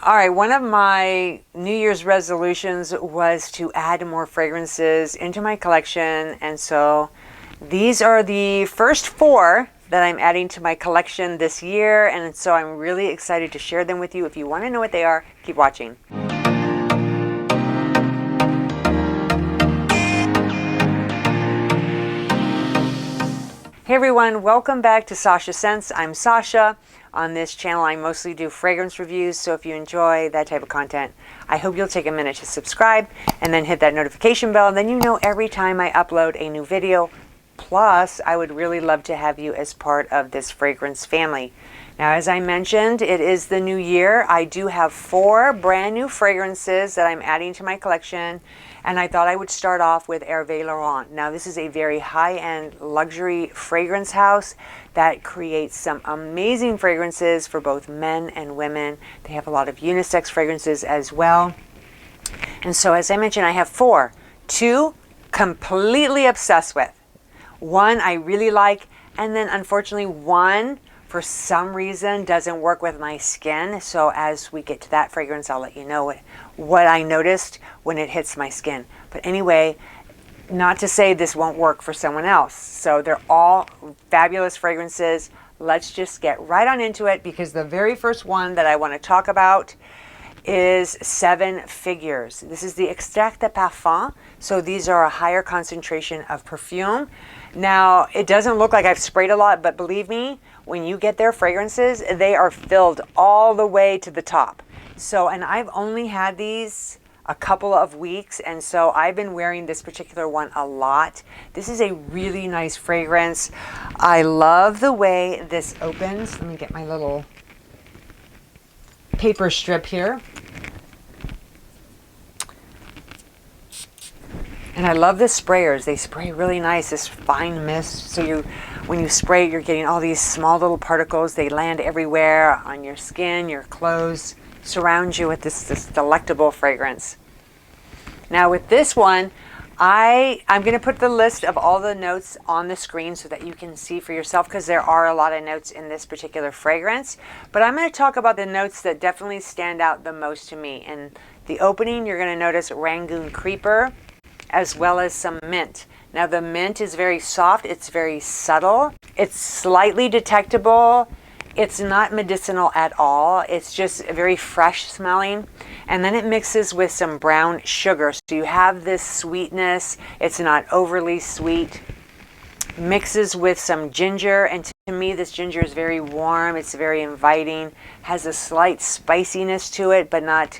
All right, one of my New Year's resolutions was to add more fragrances into my collection, and so these are the first 4 that I'm adding to my collection this year, and so I'm really excited to share them with you. If you want to know what they are, keep watching. Hey everyone, welcome back to Sasha Scents. I'm Sasha. On this channel, I mostly do fragrance reviews, so if you enjoy that type of content, I hope you'll take a minute to subscribe and then hit that notification bell, and then you know every time I upload a new video. Plus, I would really love to have you as part of this fragrance family. Now, as I mentioned, it is the new year. I do have 4 brand new fragrances that I'm adding to my collection, and I thought I would start off with Floral. Now, this is a very high-end luxury fragrance house that creates some amazing fragrances for both men and women. They have a lot of unisex fragrances as well. And so, as I mentioned, I have 4. 2 completely obsessed with. 1 I really like, and then unfortunately 1 for some reason doesn't work with my skin. So as we get to that fragrance, I'll let you know what I noticed when it hits my skin. But anyway, not to say this won't work for someone else. So they're all fabulous fragrances. Let's just get right on into it, because the very first one that I want to talk about is 7 Figures. This is the Extrait de Parfum. So these are a higher concentration of perfume. Now, it doesn't look like I've sprayed a lot, but believe me, when you get their fragrances, they are filled all the way to the top. So, and I've only had these a couple of weeks, and so I've been wearing this particular one a lot. This is a really nice fragrance. I love the way this opens. Let me get my little paper strip here. And I love the sprayers. They spray really nice, this fine mist. So when you spray it, you're getting all these small little particles. They land everywhere on your skin, your clothes, surround you with this delectable fragrance. Now with this one, I'm going to put the list of all the notes on the screen so that you can see for yourself, because there are a lot of notes in this particular fragrance. But I'm going to talk about the notes that definitely stand out the most to me. In the opening, you're going to notice Rangoon Creeper, as well as some mint. Now the mint is very soft, it's very subtle, it's slightly detectable, it's not medicinal at all, it's just very fresh smelling, and then it mixes with some brown sugar. So you have this sweetness, it's not overly sweet, mixes with some ginger, and to me this ginger is very warm, it's very inviting, has a slight spiciness to it, but not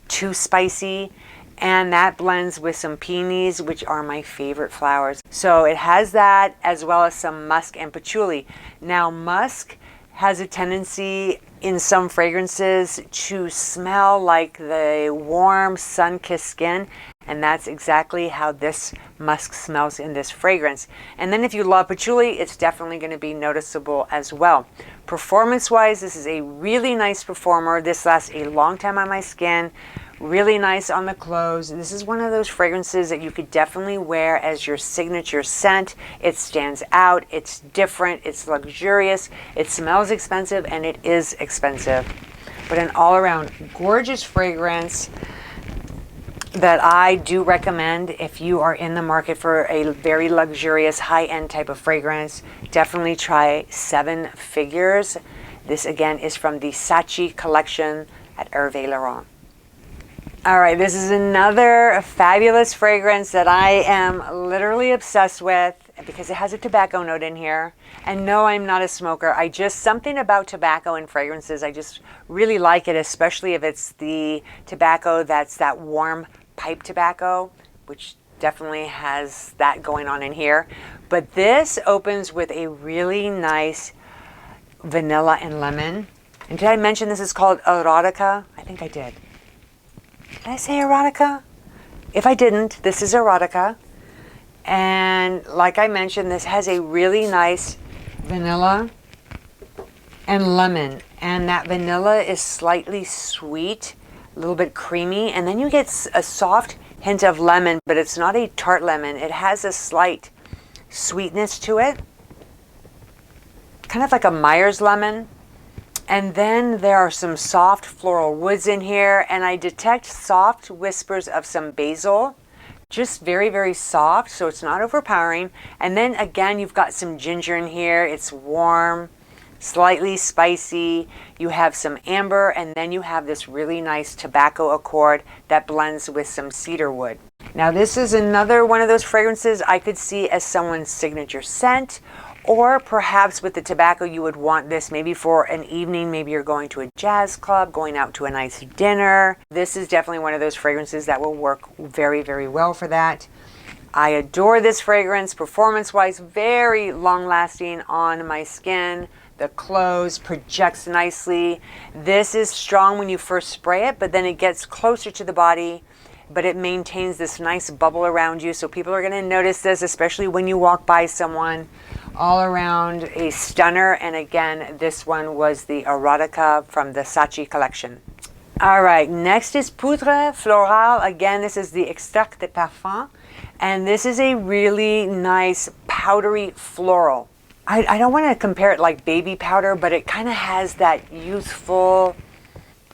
too spicy. And that blends with some peonies, which are my favorite flowers. So it has that, as well as some musk and patchouli. Now, musk has a tendency in some fragrances to smell like the warm, sun-kissed skin. And that's exactly how this musk smells in this fragrance. And then if you love patchouli, it's definitely going to be noticeable as well. Performance-wise, this is a really nice performer. This lasts a long time on my skin. Really nice on the clothes. This is one of those fragrances that you could definitely wear as your signature scent. It stands out, it's different, it's luxurious, it smells expensive, and it is expensive. But an all-around gorgeous fragrance that I do recommend if you are in the market for a very luxurious, high-end type of fragrance. Definitely try 7 Figures. This again is from the Sachi collection at Hervé Laurent. All right, this is another fabulous fragrance that I am literally obsessed with, because it has a tobacco note in here. And no, I'm not a smoker. Something about tobacco and fragrances, I just really like it, especially if it's the tobacco that's that warm pipe tobacco, which definitely has that going on in here. But this opens with a really nice vanilla and lemon. And did I mention this is called Erotica? I think I did. Did I say Erotica? If I didn't, this is Erotica. And like I mentioned, this has a really nice vanilla and lemon. And that vanilla is slightly sweet, a little bit creamy. And then you get a soft hint of lemon, but it's not a tart lemon. It has a slight sweetness to it. Kind of like a Myers lemon. And then there are some soft floral woods in here, and I detect soft whispers of some basil. Just very, very soft, so it's not overpowering. And then again, you've got some ginger in here. It's warm, slightly spicy. You have some amber, and then you have this really nice tobacco accord that blends with some cedar wood. Now this is another one of those fragrances I could see as someone's signature scent, or perhaps with the tobacco you would want this maybe for an evening. Maybe you're going to a jazz club, going out to a nice dinner. This is definitely one of those fragrances that will work very, very well for that. I adore this fragrance, performance-wise, very long-lasting on my skin. The close projects nicely. This is strong when you first spray it, but then it gets closer to the body, but it maintains this nice bubble around you. So people are going to notice this, especially when you walk by someone. All around a stunner. And again, this one was the Erotica from the Sachi collection. All right, next is Poudre Floral. Again, this is the Extrait de Parfum. And this is a really nice powdery floral. I don't want to compare it like baby powder, but it kind of has that youthful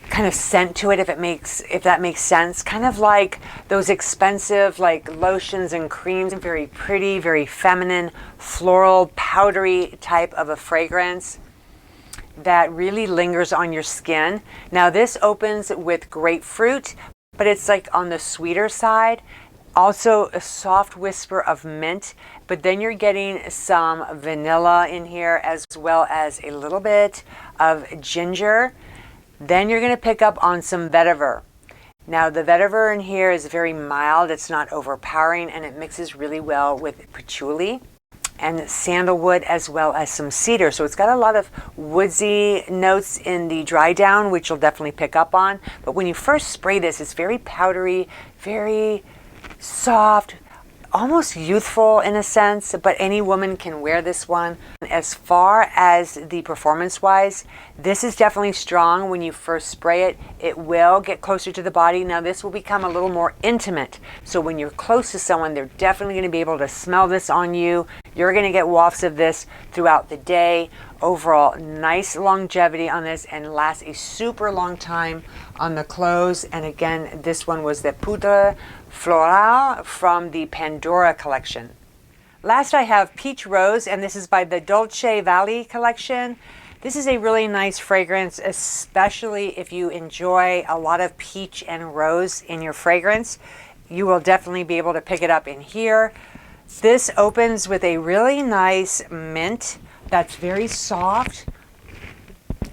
kind of scent to it, if that makes sense. Kind of like those expensive like lotions and creams. Very pretty, very feminine, floral, powdery type of a fragrance that really lingers on your skin. Now this opens with grapefruit, but it's like on the sweeter side. Also a soft whisper of mint, but then you're getting some vanilla in here as well as a little bit of ginger. Then you're going to pick up on some vetiver. Now the vetiver in here is very mild, it's not overpowering, and it mixes really well with patchouli and sandalwood as well as some cedar. So it's got a lot of woodsy notes in the dry down, which you'll definitely pick up on. But when you first spray this, it's very powdery, very soft, almost youthful in a sense, but any woman can wear this one. As far as the performance wise, this is definitely strong. When you first spray it, it will get closer to the body. Now this will become a little more intimate. So when you're close to someone, they're definitely going to be able to smell this on you. You're going to get wafts of this throughout the day. Overall, nice longevity on this and lasts a super long time on the clothes. And again, this one was the Poudre Floral from the Pandora collection. Last I have Peach Rose, and this is by the Dolce Valley collection. This is a really nice fragrance, especially if you enjoy a lot of peach and rose in your fragrance. You will definitely be able to pick it up in here. This opens with a really nice mint that's very soft,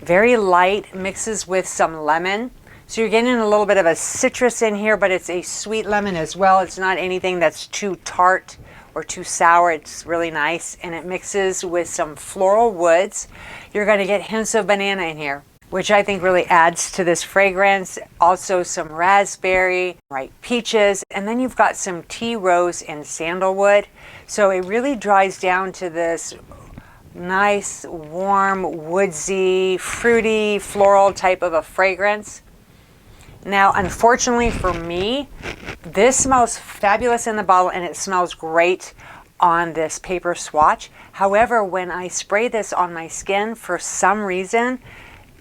very light, mixes with some lemon. So you're getting a little bit of a citrus in here, but it's a sweet lemon as well. It's not anything that's too tart or too sour. It's really nice, and it mixes with some floral woods. You're going to get hints of banana in here, which I think really adds to this fragrance. Also some raspberry, right, peaches, and then you've got some tea rose and sandalwood. So it really dries down to this nice, warm, woodsy, fruity, floral type of a fragrance. Now, unfortunately for me, this smells fabulous in the bottle and it smells great on this paper swatch. However, when I spray this on my skin, for some reason,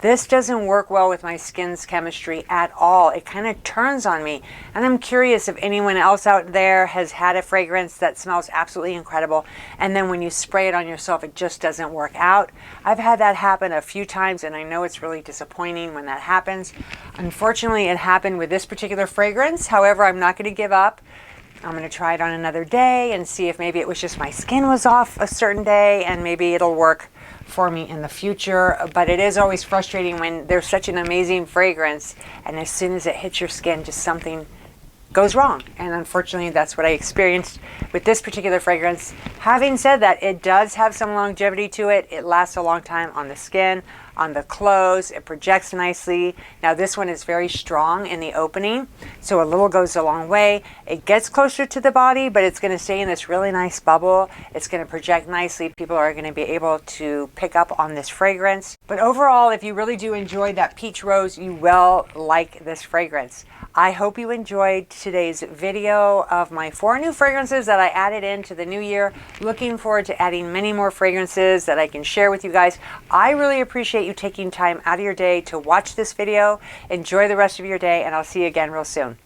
this doesn't work well with my skin's chemistry at all. It kind of turns on me. And I'm curious if anyone else out there has had a fragrance that smells absolutely incredible, and then when you spray it on yourself, it just doesn't work out. I've had that happen a few times, and I know it's really disappointing when that happens. Unfortunately, it happened with this particular fragrance. However, I'm not going to give up. I'm going to try it on another day and see if maybe it was just my skin was off a certain day, and maybe it'll work for me in the future. But it is always frustrating when there's such an amazing fragrance and as soon as it hits your skin, just something goes wrong. And unfortunately, that's what I experienced with this particular fragrance. Having said that, it does have some longevity to it. It lasts a long time on the skin, on the clothes. It projects nicely. Now this one is very strong in the opening, so a little goes a long way. It gets closer to the body, but it's going to stay in this really nice bubble. It's going to project nicely. People are going to be able to pick up on this fragrance. But overall, if you really do enjoy that peach rose, you will like this fragrance. I hope you enjoyed today's video of my 4 new fragrances that I added into the new year. Looking forward to adding many more fragrances that I can share with you guys. I really appreciate you you taking time out of your day to watch this video. Enjoy the rest of your day, and I'll see you again real soon.